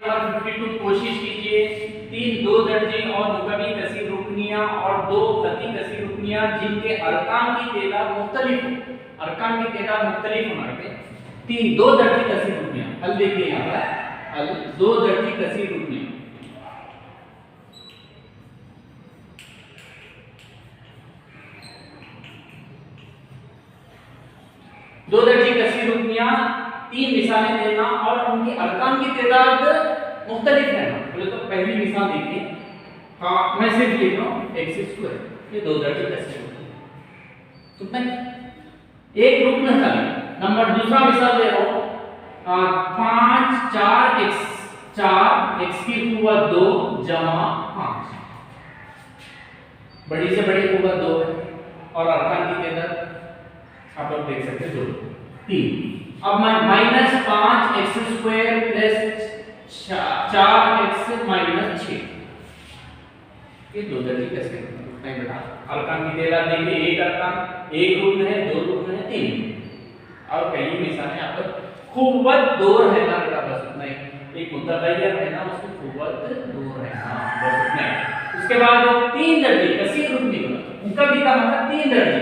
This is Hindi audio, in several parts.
नंबर 52 कोशिश कीजिए तीन दो दर्जे और मुकम्मल कसीर रुकनियां और दो खती कसीर रुकनियां जिनके अरकान की तादाद मुख्तलिफ हो, अरकान की तादाद मुख्तलिफ होना है। तीन दो दर्जे कसीर रुकनियां, हल देखिए यहां पर, हल दो दर्जे कसीर रुकनियां। दो दर्जे कसीर रुकनियां, तीन मिसालें देना और उनकी अरकान की तादाद मुख्तलिफ है। बोले तो पहली मिसाल देखिए, हाँ मैं सिर्फ लिख रहा हूँ x स्क्वायर, ये दो दर्जे कसीर रुकनियां, कितना एक रुकन था। नंबर दूसरा मिसाल दे रहा हूँ 5 4 x की कुव्वत 2 जमा 5, बड़ी से बड़ी कुव्वत 2 है और अरकान की तादाद आप लोग देख सकते हैं 2 3। अब minus 5x square plus 4x minus 6, ये दो दर्जे कैसे नहीं बेटा। अरकान की तादाद देखिए, एक अरकान, एक रुकन है, दो रुकन है, 3 और कई मिसालें आप कुव्वत 2 रहना बेटा, बस उतना ही। एक मुतगय्यर है ना, उसकी कुव्वत 2 रहना, बस उतना ही। उसके बाद तीन दर्जे कसीर रुकनी, उनका भी का मतलब तीन दर्जे।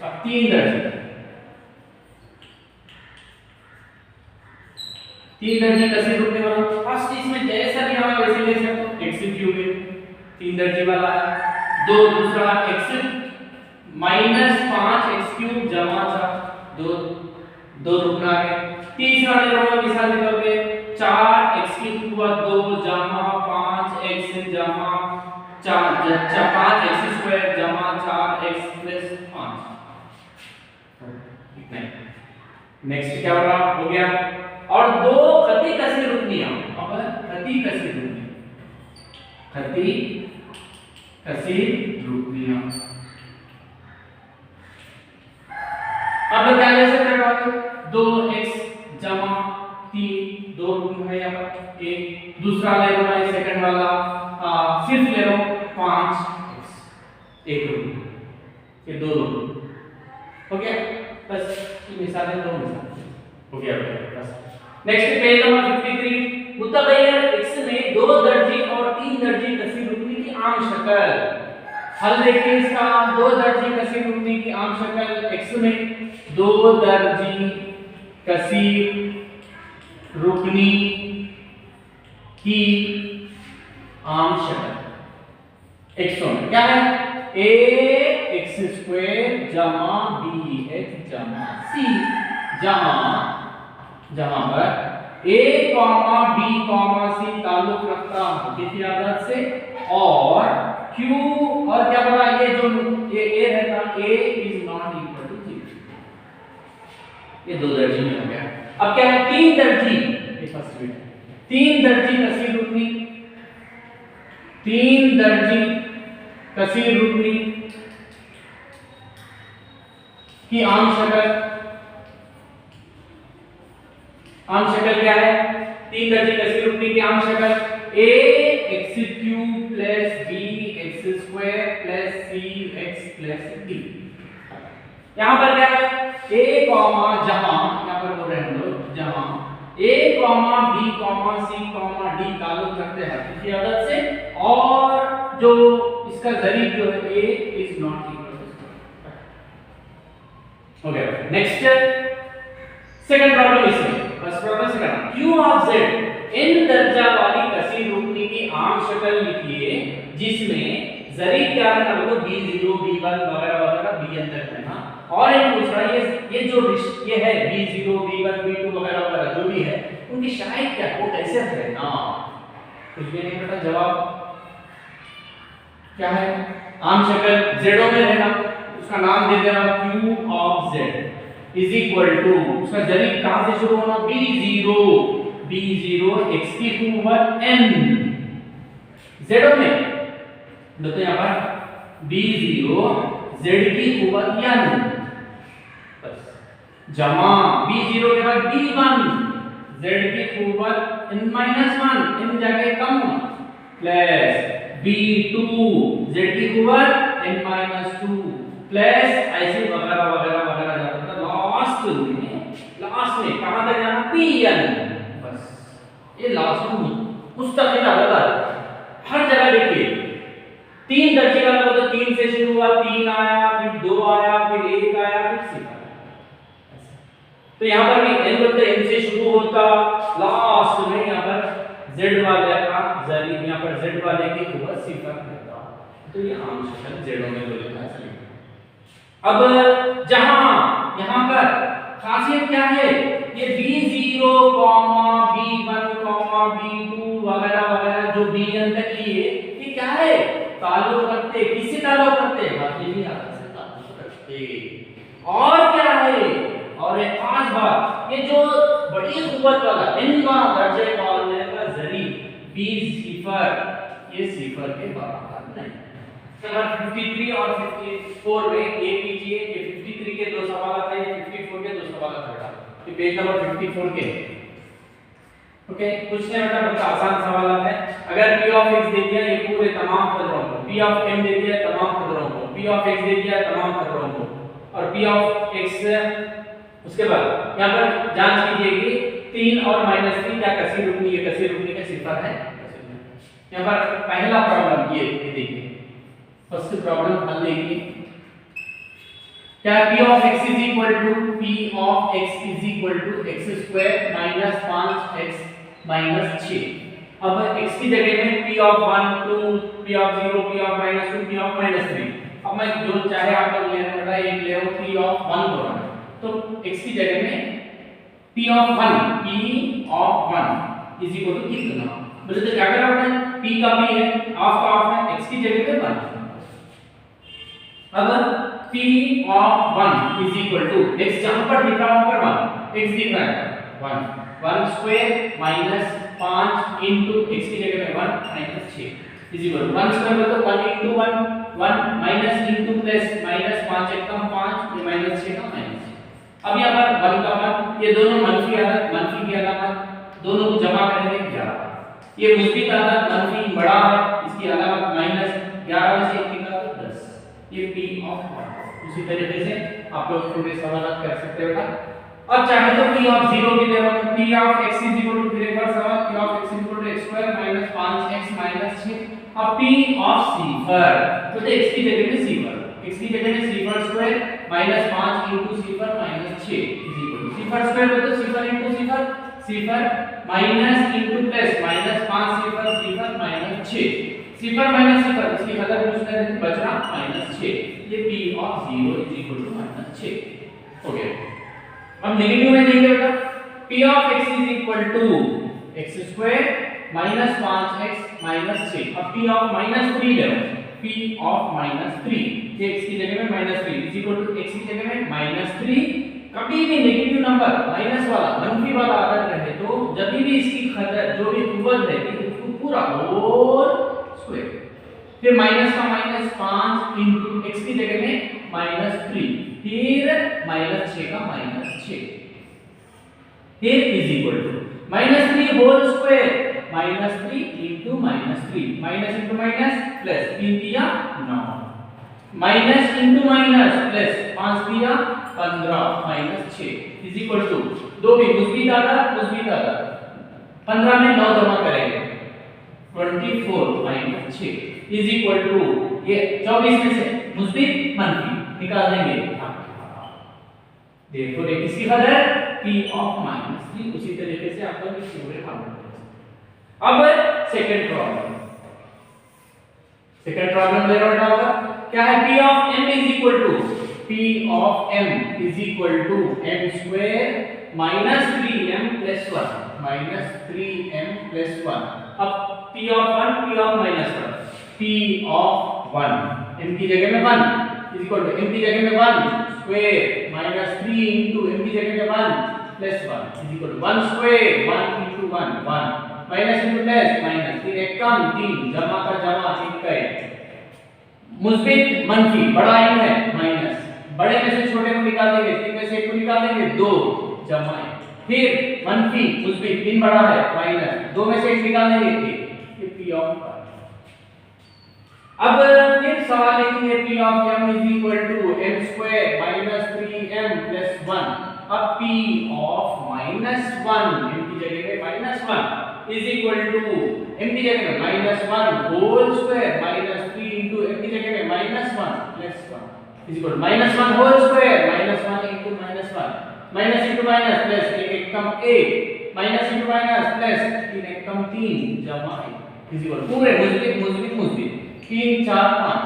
अब तीन दर्जे कसीर रुकने वाला, फर्स्ट इसमें जैसा भी हमें वैसे ले सकते हो, x क्यूब है तीन दर्जे वाला है, दो दूसरा x माइनस 5x क्यूब जमा 4, दो रुकना है। तीसरा ले रहा हूं मिसाल के तौर पे 4x की कुव्वत 2 जमा 5x जमा 5x स्क्वायर जमा 4x प्लस 5। नेक्स्ट क्या हो गया, और दो खती कसीर रुकनियां, अब खती कसीर रुकनियां, खती कसीर रुकनियां। अब क्या ले सकते हैं, 2x जमा 3, दो रुकन है यहाँ पर, एक दूसरा ले रहा हूं सेकंड वाला, सिर्फ ले रहा हूं 5x, एक रुकन, ये दो रुकन हो गया। बस ये मिसालें, दो मिसाल हो गया बस। नेक्स्ट पेज नंबर 53, मुतगय्यर x में दो दर्जे और तीन दर्जे कसीर रुकनी की आम शक्ल। हल देखिए इसका, दो दर्जे कसीर रुकनी की आम शक्ल, x में दो दर्जे कसीर रुकनी की आम शक्ल x में क्या है, ax स्क्वायर जमा bx जमा c, जहां पर a b c ताल्लुक रखता है किसी आदत से, और q और क्या बोला, ये जो ये a रहता, a is not equal to 0, ये दो दर्जे में हो गया। अब क्या है, तीन दर्जी, ये फर्स्ट बिट, तीन दर्जी कसीर रुकनी, तीन दर्जी कसीर रुकनी की आम शक्ल, आम शक्ल क्या है, तीन दर्जे कसीर रुकनी की आम शक्ल a x cube plus b x square plus c x plus d। यहां पर क्या है, a जहां यहां पर बोल रहे हैं हम लोग, जहां a b c d ताल्लुक रखते हैं किसी अदद से, और जो इसका ज़रीब जो है a is not equal to, हो गया। नेक्स्ट सेकंड प्रॉब्लम इसमें, फर्स्ट प्रॉब्लम से करना, q ऑफ z n दर्जा वाली कसीर रुकनी की आम शक्ल लिखिए जिसमें ज़रीब क्या है, मतलब b0 b1 वगैरह वगैरह bn तक है ना, और एक पूछ रहा है ये जो ये है b0 b1 b2 वगैरह वगैरह जो भी है, उनकी शायद क्या वो कैसे है ना, कुछ भी नहीं पता। जवाब क्या है, आम शक्ल z में रहना, उसका नाम दे देना q of z is equal to, उसका ज़रीब कहां से शुरू होना, b0 x की कुव्वत n, z में तो यहां पर b0 z की कुव्वत n, बस जमा b0 के बाद b1 z की कुव्वत n-1, n जाके कम प्लस b2 z की कुव्वत n-2 प्लस ऐसे वगैरह वगैरह वगैरह जाता था। लास्ट में कहां तक जाना, pn, बस ये लास्ट में मुस्तकिल अलग अलग हर जगह देखिए 3 दर्जे का मतलब तो 3 से शुरू हुआ, 3 आया, फिर 2 आया, फिर 1 आया, फिर 0 आया। तो यहाँ पर भी n मतलब n से शुरू होता, लास्ट में यहाँ पर z वाले का जरिए यहाँ पर z वाले की ऊपर 0 रहता। तो ये आम शक्ल z में तो लिखा है। अब जहां यहाँ पर खासियत क्या है, ये b0, b1, b2 वगैरह वगैरह जो bn तक लिए ये क्या है, ताल्लुक रखते, किससे ताल्लुक रखते हैं, बाकी आदत से ताल्लुक रखते। और क्या है, और एक खास बात, ये जो बड़ी कुव्वत वाला n दर्जे पाने का जरी b0 ये 0 के बराबर नहीं। नंबर 53 और 54 में ये कीजिए, ये 53 के दो सवाल आते हैं, 54 के दो सवाल आते हैं। ये पेज नंबर 54 के ओके, कुछ नहीं बेटा, बहुत आसान सवाल आता है। अगर p ऑफ x दे दिया ये पूरे तमाम खतरों को, p ऑफ m दे दिया तमाम खतरों को, p ऑफ x दे दिया तमाम खतरों को, और p ऑफ x उसके बाद यहाँ पर जांच कीजिए कि 3 और -3 क्या कसी रुकनी है, कसी रुकनी का सिफर है। यहाँ पर पहला प्रॉब्लम ये देखिए, फर्स्ट प्रॉब्लम हल देखिए, क्या p of x is equal to p of x is equal to x square minus 5x minus 6। अब x की जगह में p of 1 2 p of 0 p of -2 p of -3। अब मैं जो चाहे आप लोग लेना पड़ा, एक ले लो p of 1 को, तो x की जगह में p of 1 is equal to कितना, बोले तो क्या करना है, p का p है, ऑफ का ऑफ है, x की जगह पे 1। अब p of 1 is equal to x जहां पर दिख रहा है वहां पर 1 x दिख रहा है 1 स्क्वायर माइनस 5 into x की जगह में 1 minus 6 is equal to 1 square मतलब 1 into 1 minus into plus minus 5 एक कम 5 ये माइनस 6 का माइनस। अब यहाँ पर 1 का 1 ये दोनों मंफी की अलामत दोनों को जमा करेंगे 11। ये मुस्बित अलामत मंफी बड़ा है, इसकी अलामत माइनस 11 से 1 निकालो 10। ये p ऑफ 1। उसी तरीके से आप लोग पूरे सवाल कर सकते हो। अब चाहे तो p ऑफ 0 की जगह p of x is equal to, फिर एक बार सवाल p of x is equal to x square minus 5x minus 6। अब p ऑफ 0 तो x की जगह में 0, x की जगह में 0 square minus 5 into 0 minus 6 is equal to 0 square मतलब 0 into 0 minus into plus minus 5 0 minus 6 0 minus 0 इसकी कदर पूछना है, बचना माइनस 6। ये p of 0 is equal to minus 6 हो गया। अब नेगेटिव में देंगे बेटा, p of x is equal to x square minus 5x minus 6। अब p ऑफ -3 ले लो, p ऑफ -3 ये x की जगह में -3 इज इक्वल टू x की जगह में -3। कभी भी नेगेटिव नंबर माइनस वाला मंफी वाला अगर रहे तो जब भी इसकी खतर जो भी कुव्वत रहती है उसको पूरा होल स्क्वायर, फिर माइनस का माइनस 5 into x की जगह में -3, फिर -6 का -6, फिर is equal to -3 whole square -3 into -3 minus into minus plus 3 दिया 9 माइनस into माइनस प्लस 5 दिया 15 माइनस 6 इज इक्वल टू दो भी मुस्बित आधा 15 में 9 जमा करेंगे 24 माइनस 6 इज इक्वल टू ये 24 में से मुस्बित मंफी निकाल देंगे। देखो ये किसकी कदर है, p ऑफ -3। उसी तरीके से आप लोग इस पूरे फॉर्मूले को। अब सेकंड प्रॉब्लम ले रहा होगा, क्या है, p of m is equal to m square -3m + 1 -3m + 1। अब p of 1 p of -1 p of 1 m की जगह में 1 इज इक्वल टू m की जगह में 1 स्क्वायर -3 into m की जगह में 1 + 1 is equal to 1 square 1 into 1 minus into plus minus, फिर एक कम 3 जमा का जमा 1 का 1 मुस्बित मंफी बड़ा m है माइनस, बड़े में से छोटे को निकाल देंगे, 3 में से 1 को निकाल देंगे 2 जमा 1, फिर मंफी मुस्बित 3 बड़ा है माइनस 2 में से 1 निकाल देंगे 1, ये p ऑफ 1। अब फिर सवाल लिखेंगे p of m is equal to m square -3m + 1। अब p ऑफ -1 m की जगह में -1 इज इक्वल टू m की जगह में -1 होल स्क्वायर -3 इनटू m की जगह में -1 plus 1 is equal to -1 whole square -1 into -1 minus into minus plus 1 एकम 1 माइनस इनटू माइनस प्लस 3 एकम 3 जमा 1 इज इक्वल पूरे मुस्बित 3 4 5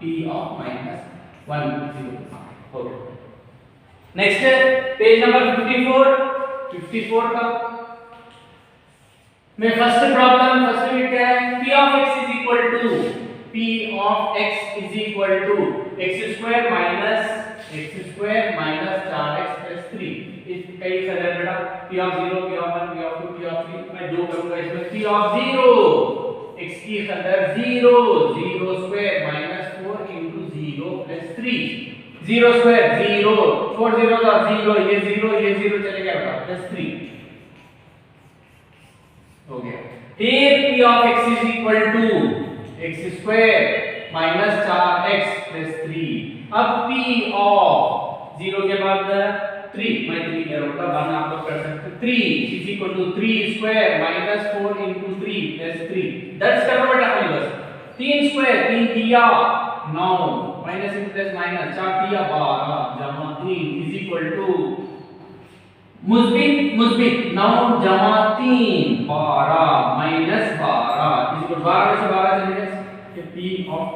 p ऑफ -1 इज इक्वल हो गया। नेक्स्ट पेज नंबर 54 का में फर्स्ट यूनिट क्या है p of x is equal to x square minus 4x plus 3 इस कई सदर बेटा p of 0 p of 1 p of 2 p of 3 मैं दो करूंगा इसमें p of 0 x की सदर 0 square minus 4 into 0 plus 3 0 square 0 4 0 का 0 ये 0 चले गया बेटा plus 3 हो गया। फिर p of x is equal to x square minus 4x plus 3 अब p of 0 के बाद 3 मैं 3 ले रहा बाद आप लोग कर सकते 3 is equal to 3 square minus 4 into 3 plus 3 दर्ज करो बेटा खाली बस 3 square 3 दिया 9 minus into plus minus 4 दिया 12 जमा 3 is equal to मुस्बित 9 जमा 3 12 minus 12 is equal to 12 से 12 चलेगा p of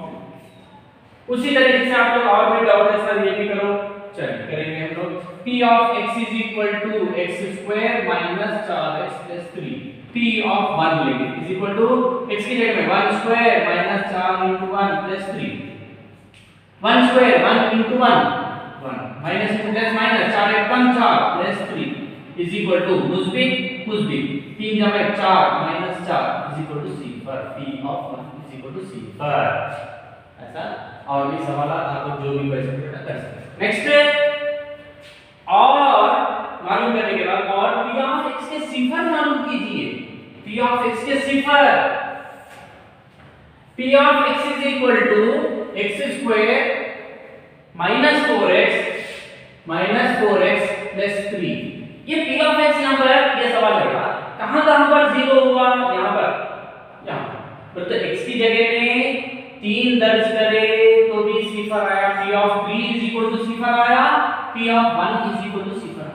उसी तरीके से आप लोग और भी डाउट है सर ये भी करो चलिए करेंगे हम लोग p of x is equal to x square minus 4x plus 3 p of 1 लेंगे is equal to x की जगह में 1 square minus 4 into 1 plus 3 1 square 1 into 1 minus into plus minus 4 एक 1 4 plus 3 is equal to मुस्बित 3 जमा 4 minus 4 is equal to cipher p of 1 is equal to सिफर ऐसा और भी सवाल आप लोग जो भी क्वेश्चन कर सकते हैं। नेक्स्ट और मालूम करने के बाद और p of x के सिफर मालूम कीजिए p of x के सिफर p of x is equal to x square minus 4x plus 3 ये p of x यहां पर ये सवाल है कहां पर 0 हुआ यहां पर तो x की जगह में 3 दर्ज करे तो भी सिफर आया p of 3 is equal to सिफर आया p of 1 is equal to सिफर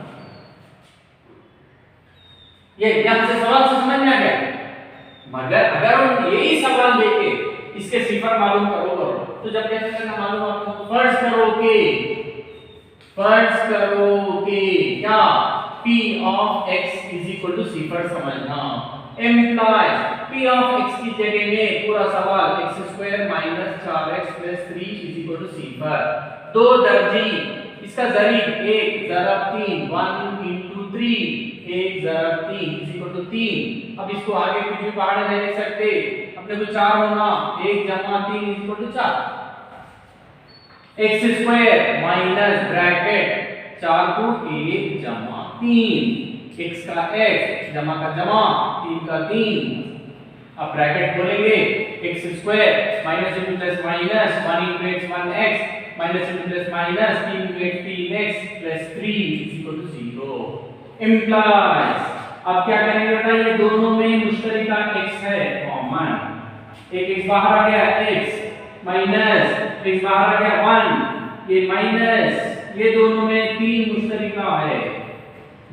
ये यहां से सवाल समझ में आ गया मगर अगर हम यही सवाल लेके इसके सिफर मालूम करो तो जब कैसे करना मालूम आपको फर्स्ट करो कि क्या p of x is equal to सिफर समझना implies p of x की जगह में पूरा सवाल x square minus 4x plus 3 is equal to सिफर दो दर्जी इसका ज़रीब 1 ज़रब 3 1 into 3 1 ज़रब 3 is equal to 3 अब इसको आगे कुछ भी बाहर नहीं लिख सकते अपने को 4 होना 1 जमा 3 is equal to 4 x square minus bracket 4 को 1 जमा 3 x का x जमा का जमा 3 का 3 अब ब्रैकेट खोलेंगे x square minus into plus minus 1 into x 1x minus into plus minus 3 into x 3x plus 3 is equal to 0 implies अब क्या करेंगे बेटा ये दोनों में मुश्तरका x है कॉमन एक x बाहर आ गया x माइनस x बाहर आ गया 1 ये माइनस ये दोनों में 3 मुश्तरका है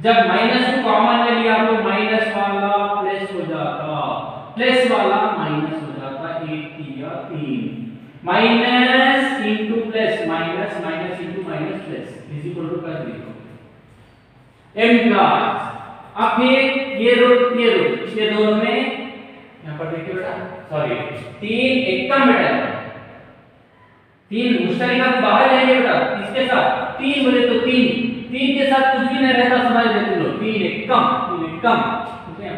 जब माइनस को कॉमन ले लिया तो माइनस वाला प्लस हो जाता प्लस वाला माइनस हो जाता 1 3 3 minus into plus minus minus into minus plus is equal to कर लिखो एम्प्लॉयज अब फिर ये रूट ये दोनों में यहां पर देखिए बेटा सॉरी 3 एकम बेटा 3 मुश्तरका को बाहर ले लिया बेटा इसके साथ 3 बोले तो 3 के साथ कुछ भी नहीं रहता समझ लेते लोग 3 एकम ठीक है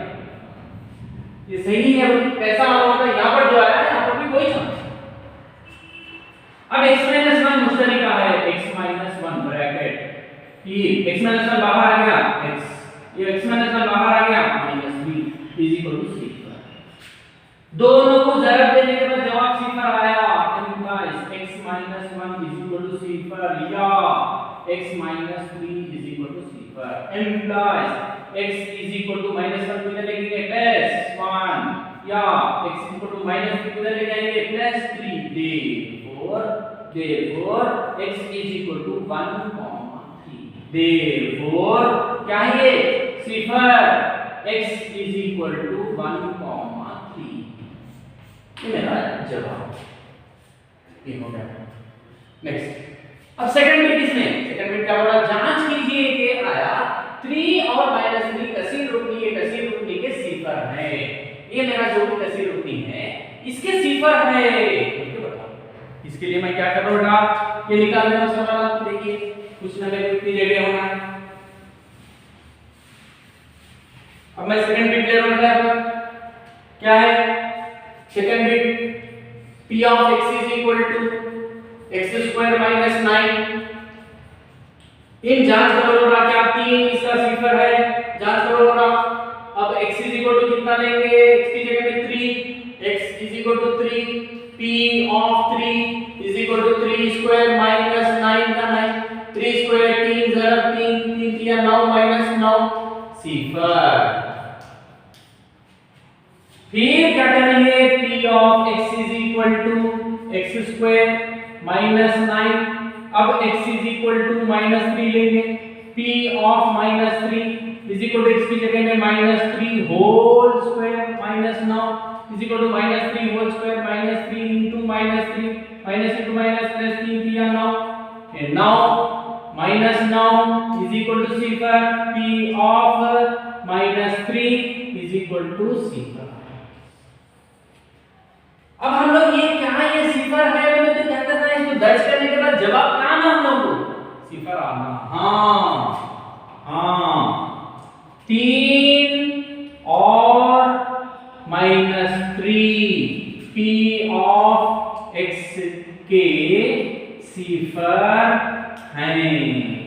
ये सही है कैसा मालूम होता है यहां पर जो आया है यहां पर भी कोई समझ अब x 1 मुश्तरका है x 1 ब्रैकेट ये x 1 बाहर आ गया x ये x 1 बाहर आ गया -b इज इक्वल टू सिफर दोनों को ज़रब देने के बाद जवाब सिफर आया x -1 इज इक्वल टू सिफर या x minus 3 is equal to cipher implies x is equal to -1 को इधर लिखेंगे प्लस या x इक्वल टू माइनस 3 किधर ले जाएंगे plus 3, therefore x is equal to 1,3। therefore क्या है ये सिफर x इज इक्वल टू 1,3। ये मेरा जवाब ये हो गया। नेक्स्ट, अब सेकंड बिट इसमें सेकंड बिट क्या बोला, जांच कीजिए कि आया 3 और -3 कसीर रुकनी है, कसीर रुकनी के सिफर है। ये मेरा जो भी कसीर रुकनी है इसके सिफर है, मुझे बताओ। इसके लिए मैं क्या कर रहा हूं बेटा, ये निकाल देना सवाल। देखिए कुछ ना मेरे इतनी जगह होना है। अब मैं सेकंड बिट ले रहा हूं बेटा, क्या है second bit, p of x is equal to x square minus 9। इन जांच करो ना, क्या 3 इसका सिफर है, जांच करो ना। अब x is equal to कितना लेंगे, x की जगह में 3, x is equal to 3, p of 3 is equal to 3 square minus 9 का 9, 3 square 3 जरा 3 3 किया 9 minus 9 सिफर। फिर क्या करेंगे, p of x is equal to x square minus 9। अब x is equal to -3 लेंगे, p of -3 is equal to x की जगह में -3 whole square minus 9 is equal to -3 whole square minus 3 into -3 minus into minus plus 3 किया 9, and now -9 is equal to cipher, p of -3 is equal to सिफर। अब हम लोग ये क्या है, ये सिफर है, मैंने तो क्या करना है, इसको दर्ज करने के बाद जवाब क्या आना हम लोग को, सिफर आना। हाँ 3 और -3 p of x के सिफर हैं।